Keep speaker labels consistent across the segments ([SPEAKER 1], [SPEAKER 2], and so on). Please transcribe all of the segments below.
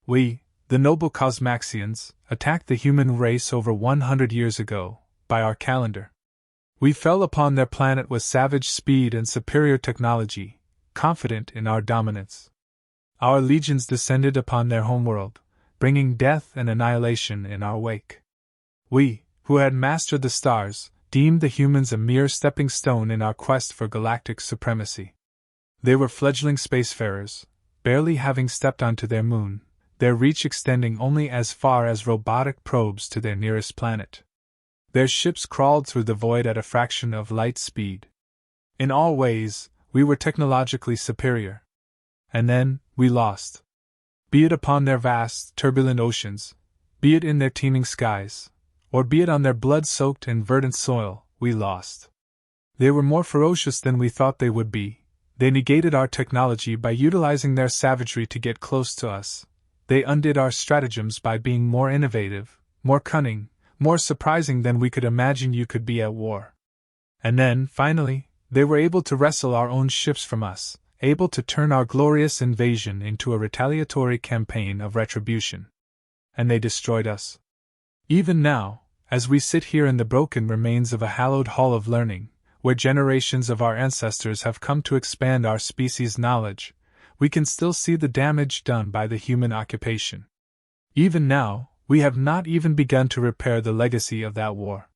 [SPEAKER 1] We, the noble Cosmaxians, attacked the human race over 100 years ago, by our calendar. We fell upon their planet with savage speed and superior technology, confident in our dominance. Our legions descended upon their homeworld, bringing death and annihilation in our wake. We, who had mastered the stars, deemed the humans a mere stepping stone in our quest for galactic supremacy. They were fledgling spacefarers, barely having stepped onto their moon, their reach extending only as far as robotic probes to their nearest planet. Their ships crawled through the void at a fraction of light speed. In all ways, we were technologically superior. And then, we lost. Be it upon their vast, turbulent oceans, be it in their teeming skies, or be it on their blood-soaked and verdant soil, we lost. They were more ferocious than we thought they would be. They negated our technology by utilizing their savagery to get close to us. They undid our stratagems by being more innovative, more cunning, more surprising than we could imagine you could be at war. And then, finally, they were able to wrestle our own ships from us, able to turn our glorious invasion into a retaliatory campaign of retribution. And they destroyed us. Even now, as we sit here in the broken remains of a hallowed hall of learning, where generations of our ancestors have come to expand our species' knowledge, we can still see the damage done by the human occupation. Even now, we have not even begun to repair the legacy of that war.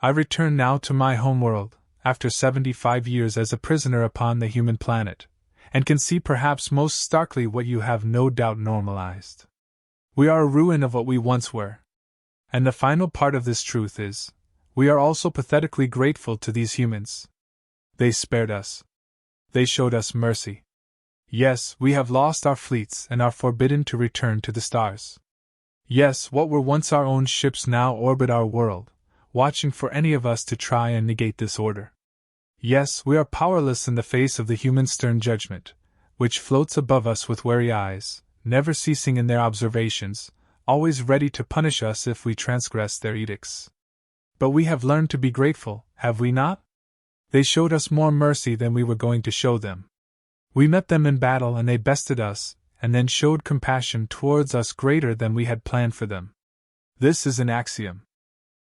[SPEAKER 1] I return now to my homeworld, after 75 years as a prisoner upon the human planet, and can see perhaps most starkly what you have no doubt normalized. We are a ruin of what we once were. And the final part of this truth is, we are also pathetically grateful to these humans. They spared us. They showed us mercy. Yes, we have lost our fleets and are forbidden to return to the stars. Yes, what were once our own ships now orbit our world, watching for any of us to try and negate this order. Yes, we are powerless in the face of the human stern judgment, which floats above us with wary eyes, never ceasing in their observations, always ready to punish us if we transgress their edicts. But we have learned to be grateful, have we not? They showed us more mercy than we were going to show them. We met them in battle and they bested us, and then showed compassion towards us greater than we had planned for them. This is an axiom.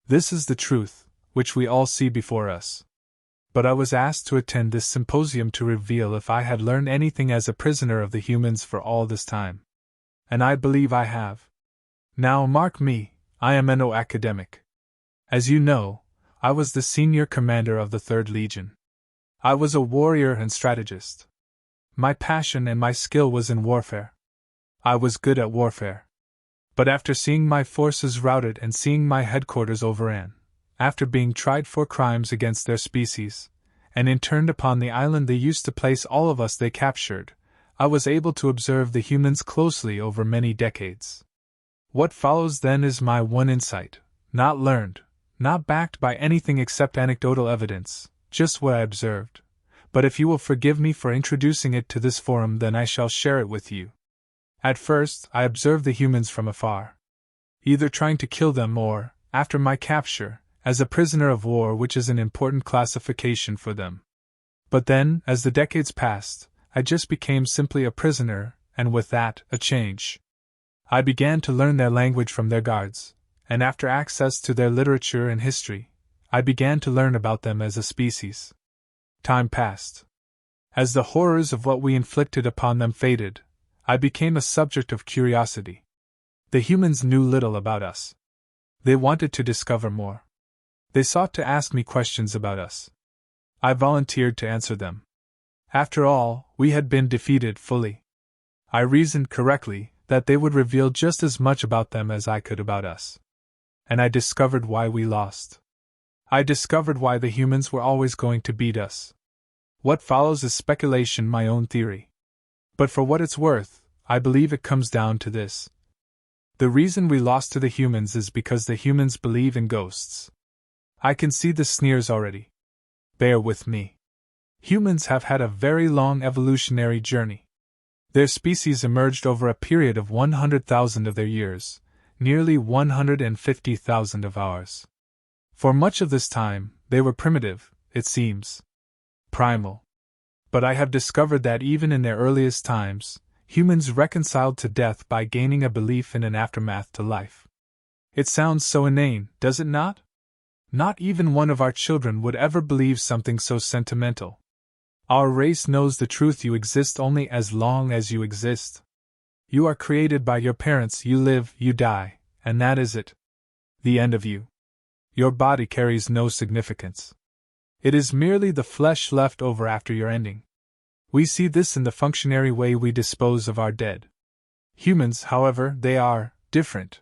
[SPEAKER 1] This is the truth, which we all see before us. But I was asked to attend this symposium to reveal if I had learned anything as a prisoner of the humans for all this time. And I believe I have. Now mark me, I am no academic. As you know, I was the senior commander of the 3rd Legion. I was a warrior and strategist. My passion and my skill was in warfare. I was good at warfare. But after seeing my forces routed and seeing my headquarters overrun, after being tried for crimes against their species, and interned upon the island they used to place all of us they captured, I was able to observe the humans closely over many decades. What follows then is my one insight, not learned, not backed by anything except anecdotal evidence, just what I observed. But if you will forgive me for introducing it to this forum, then I shall share it with you. At first, I observed the humans from afar, either trying to kill them or, after my capture, as a prisoner of war, which is an important classification for them. But then, as the decades passed, I just became simply a prisoner, and with that, a change. I began to learn their language from their guards, and after access to their literature and history, I began to learn about them as a species. Time passed. As the horrors of what we inflicted upon them faded, I became a subject of curiosity. The humans knew little about us. They wanted to discover more. They sought to ask me questions about us. I volunteered to answer them. After all, we had been defeated fully. I reasoned correctly that they would reveal just as much about them as I could about us. And I discovered why we lost. I discovered why the humans were always going to beat us. What follows is speculation, my own theory. But for what it's worth, I believe it comes down to this. The reason we lost to the humans is because the humans believe in ghosts. I can see the sneers already. Bear with me. Humans have had a very long evolutionary journey. Their species emerged over a period of 100,000 of their years, nearly 150,000 of ours. For much of this time, they were primitive, it seems. Primal. But I have discovered that even in their earliest times, humans reconciled to death by gaining a belief in an aftermath to life. It sounds so inane, does it not? Not even one of our children would ever believe something so sentimental. Our race knows the truth: you exist only as long as you exist. You are created by your parents, you live, you die, and that is it. The end of you. Your body carries no significance. It is merely the flesh left over after your ending. We see this in the functionary way we dispose of our dead. Humans, however, they are different.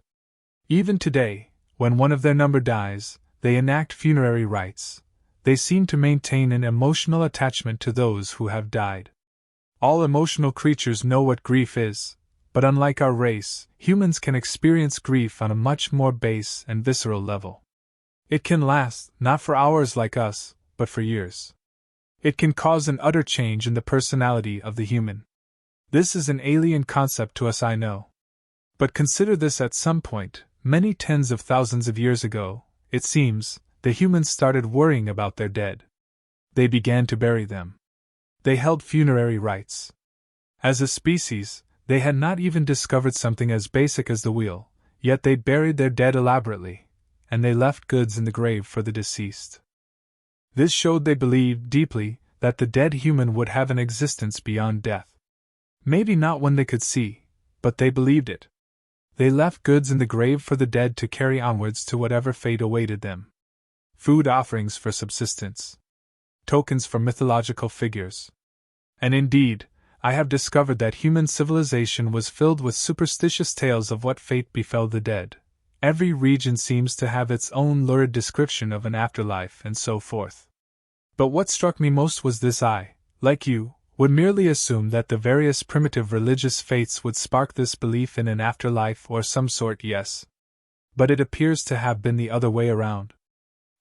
[SPEAKER 1] Even today, when one of their number dies, they enact funerary rites. They seem to maintain an emotional attachment to those who have died. All emotional creatures know what grief is, but unlike our race, humans can experience grief on a much more base and visceral level. It can last, not for hours like us, but for years. It can cause an utter change in the personality of the human. This is an alien concept to us, I know. But consider this: at some point, many tens of thousands of years ago, it seems, the humans started worrying about their dead. They began to bury them. They held funerary rites. As a species, they had not even discovered something as basic as the wheel, yet they buried their dead elaborately, and they left goods in the grave for the deceased. This showed they believed deeply that the dead human would have an existence beyond death. Maybe not one they could see, but they believed it. They left goods in the grave for the dead to carry onwards to whatever fate awaited them. Food offerings for subsistence. Tokens for mythological figures. And indeed, I have discovered that human civilization was filled with superstitious tales of what fate befell the dead. Every region seems to have its own lurid description of an afterlife, and so forth. But what struck me most was this: I, like you, would merely assume that the various primitive religious faiths would spark this belief in an afterlife or some sort, yes. But it appears to have been the other way around.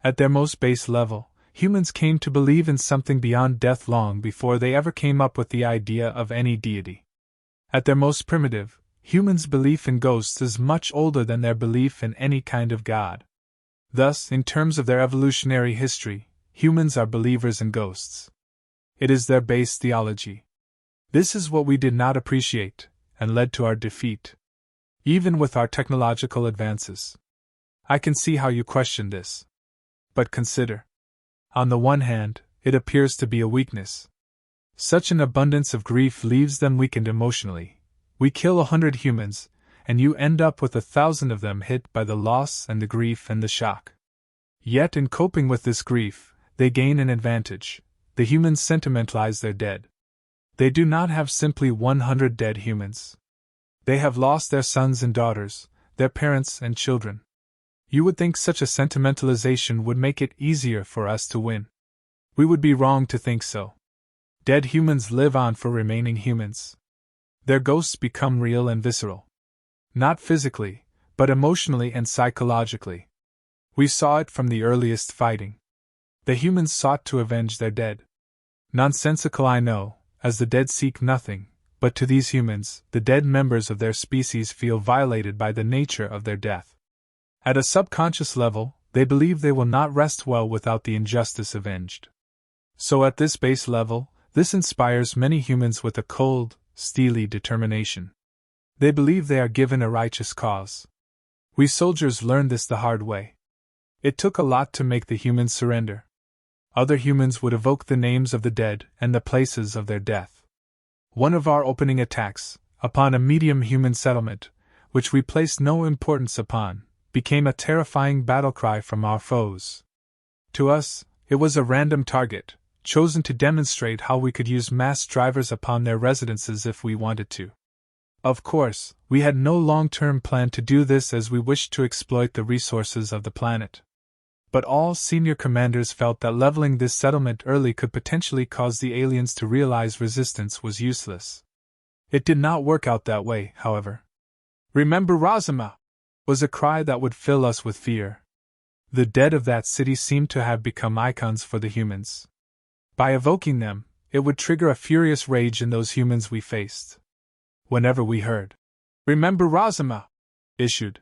[SPEAKER 1] At their most base level, humans came to believe in something beyond death long before they ever came up with the idea of any deity. At their most primitive, humans' belief in ghosts is much older than their belief in any kind of god. Thus, in terms of their evolutionary history, humans are believers in ghosts. It is their base theology. This is what we did not appreciate, and led to our defeat. Even with our technological advances. I can see how you question this. But consider. On the one hand, it appears to be a weakness. Such an abundance of grief leaves them weakened emotionally. We kill 100 humans, and you end up with 1,000 of them hit by the loss and the grief and the shock. Yet in coping with this grief, they gain an advantage. The humans sentimentalize their dead. They do not have simply 100 dead humans. They have lost their sons and daughters, their parents and children. You would think such a sentimentalization would make it easier for us to win. We would be wrong to think so. Dead humans live on for remaining humans. Their ghosts become real and visceral. Not physically, but emotionally and psychologically. We saw it from the earliest fighting. The humans sought to avenge their dead. Nonsensical, I know, as the dead seek nothing, but to these humans, the dead members of their species feel violated by the nature of their death. At a subconscious level, they believe they will not rest well without the injustice avenged. So at this base level, this inspires many humans with a cold, steely determination. They believe they are given a righteous cause. We soldiers learned this the hard way. It took a lot to make the humans surrender. Other humans would evoke the names of the dead and the places of their death. One of our opening attacks, upon a medium human settlement, which we placed no importance upon, became a terrifying battle cry from our foes. To us, it was a random target, chosen to demonstrate how we could use mass drivers upon their residences if we wanted to. Of course, we had no long-term plan to do this, as we wished to exploit the resources of the planet. But all senior commanders felt that leveling this settlement early could potentially cause the aliens to realize resistance was useless. It did not work out that way, however. "Remember Razama!" was a cry that would fill us with fear. The dead of that city seemed to have become icons for the humans. By evoking them, it would trigger a furious rage in those humans we faced. Whenever we heard, "Remember Razama!" issued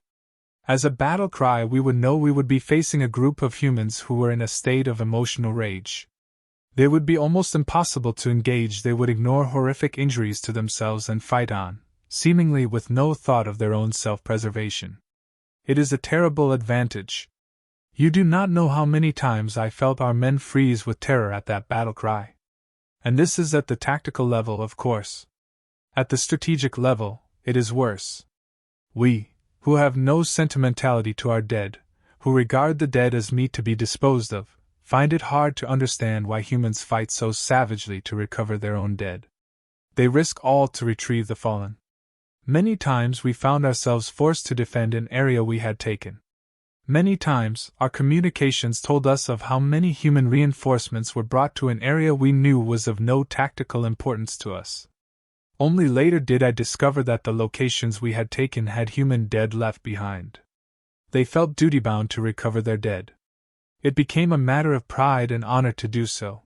[SPEAKER 1] as a battle cry, we would know we would be facing a group of humans who were in a state of emotional rage. They would be almost impossible to engage. They would ignore horrific injuries to themselves and fight on, seemingly with no thought of their own self-preservation. It is a terrible advantage. You do not know how many times I felt our men freeze with terror at that battle cry. And this is at the tactical level, of course. At the strategic level, it is worse. We, who have no sentimentality to our dead, who regard the dead as meat to be disposed of, find it hard to understand why humans fight so savagely to recover their own dead. They risk all to retrieve the fallen. Many times we found ourselves forced to defend an area we had taken. Many times our communications told us of how many human reinforcements were brought to an area we knew was of no tactical importance to us. Only later did I discover that the locations we had taken had human dead left behind. They felt duty-bound to recover their dead. It became a matter of pride and honor to do so.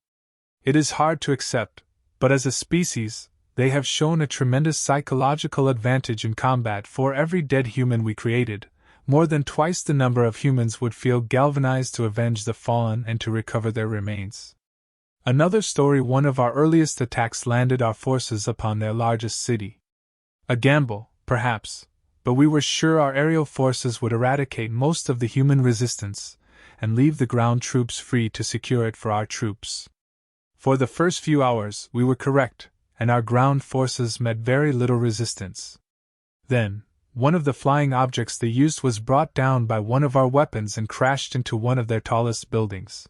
[SPEAKER 1] It is hard to accept, but as a species, they have shown a tremendous psychological advantage in combat. For every dead human we created, more than twice the number of humans would feel galvanized to avenge the fallen and to recover their remains. Another story: one of our earliest attacks landed our forces upon their largest city. A gamble, perhaps, but we were sure our aerial forces would eradicate most of the human resistance, and leave the ground troops free to secure it for our troops. For the first few hours we were correct, and our ground forces met very little resistance. Then, one of the flying objects they used was brought down by one of our weapons and crashed into one of their tallest buildings.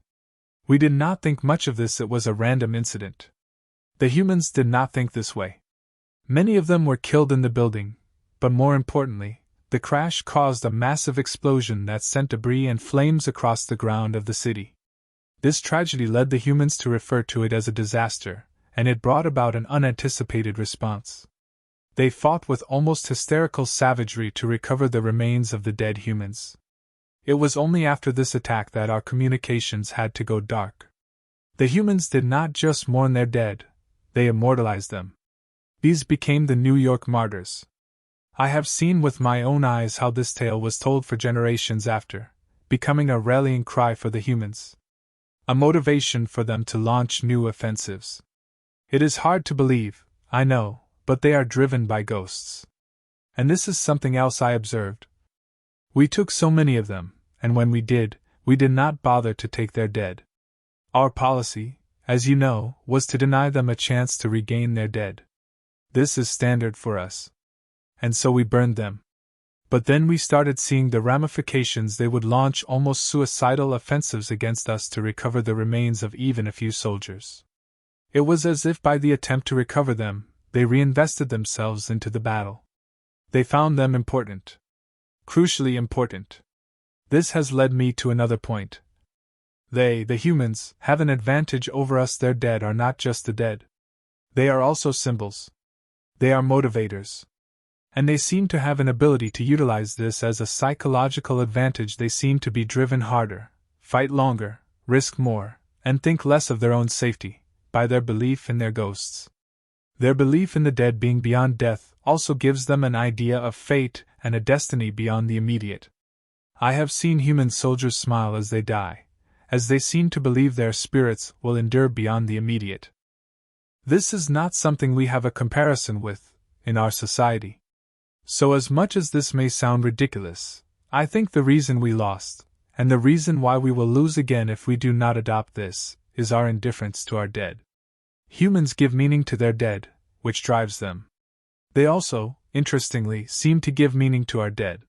[SPEAKER 1] We did not think much of this. It was a random incident. The humans did not think this way. Many of them were killed in the building, but more importantly, the crash caused a massive explosion that sent debris and flames across the ground of the city. This tragedy led the humans to refer to it as a disaster, and it brought about an unanticipated response. They fought with almost hysterical savagery to recover the remains of the dead humans. It was only after this attack that our communications had to go dark. The humans did not just mourn their dead, they immortalized them. These became the New York martyrs. I have seen with my own eyes how this tale was told for generations after, becoming a rallying cry for the humans. A motivation for them to launch new offensives. It is hard to believe, I know, but they are driven by ghosts. And this is something else I observed. We took so many of them, and when we did not bother to take their dead. Our policy, as you know, was to deny them a chance to regain their dead. This is standard for us. And so we burned them. But then we started seeing the ramifications. They would launch almost suicidal offensives against us to recover the remains of even a few soldiers. It was as if by the attempt to recover them, they reinvested themselves into the battle. They found them important. Crucially important. This has led me to another point. They, the humans, have an advantage over us. Their dead are not just the dead. They are also symbols. They are motivators. And they seem to have an ability to utilize this as a psychological advantage. They seem to be driven harder, fight longer, risk more, and think less of their own safety, by their belief in their ghosts. Their belief in the dead being beyond death also gives them an idea of fate and a destiny beyond the immediate. I have seen human soldiers smile as they die, as they seem to believe their spirits will endure beyond the immediate. This is not something we have a comparison with, in our society. So as much as this may sound ridiculous, I think the reason we lost, and the reason why we will lose again if we do not adopt this, is our indifference to our dead. Humans give meaning to their dead, which drives them. They also, interestingly, seem to give meaning to our dead.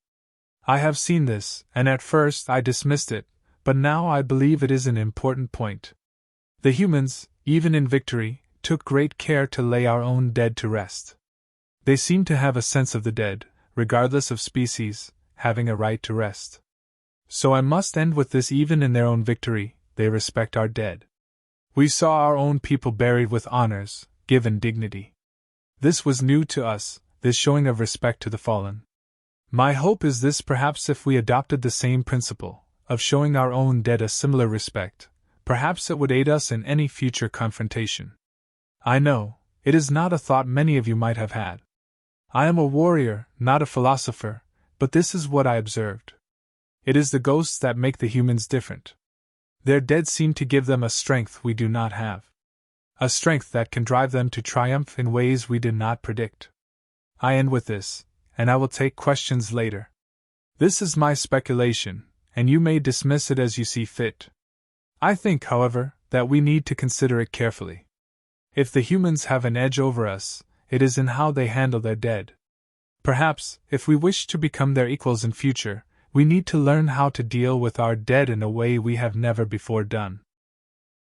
[SPEAKER 1] I have seen this, and at first I dismissed it, but now I believe it is an important point. The humans, even in victory, took great care to lay our own dead to rest. They seem to have a sense of the dead, regardless of species, having a right to rest. So I must end with this: even in their own victory, they respect our dead. We saw our own people buried with honors, given dignity. This was new to us, this showing of respect to the fallen. My hope is this: perhaps if we adopted the same principle, of showing our own dead a similar respect, perhaps it would aid us in any future confrontation. I know, it is not a thought many of you might have had. I am a warrior, not a philosopher, but this is what I observed. It is the ghosts that make the humans different. Their dead seem to give them a strength we do not have. A strength that can drive them to triumph in ways we did not predict. I end with this, and I will take questions later. This is my speculation, and you may dismiss it as you see fit. I think, however, that we need to consider it carefully. If the humans have an edge over us, it is in how they handle their dead. Perhaps, if we wish to become their equals in future, we need to learn how to deal with our dead in a way we have never before done.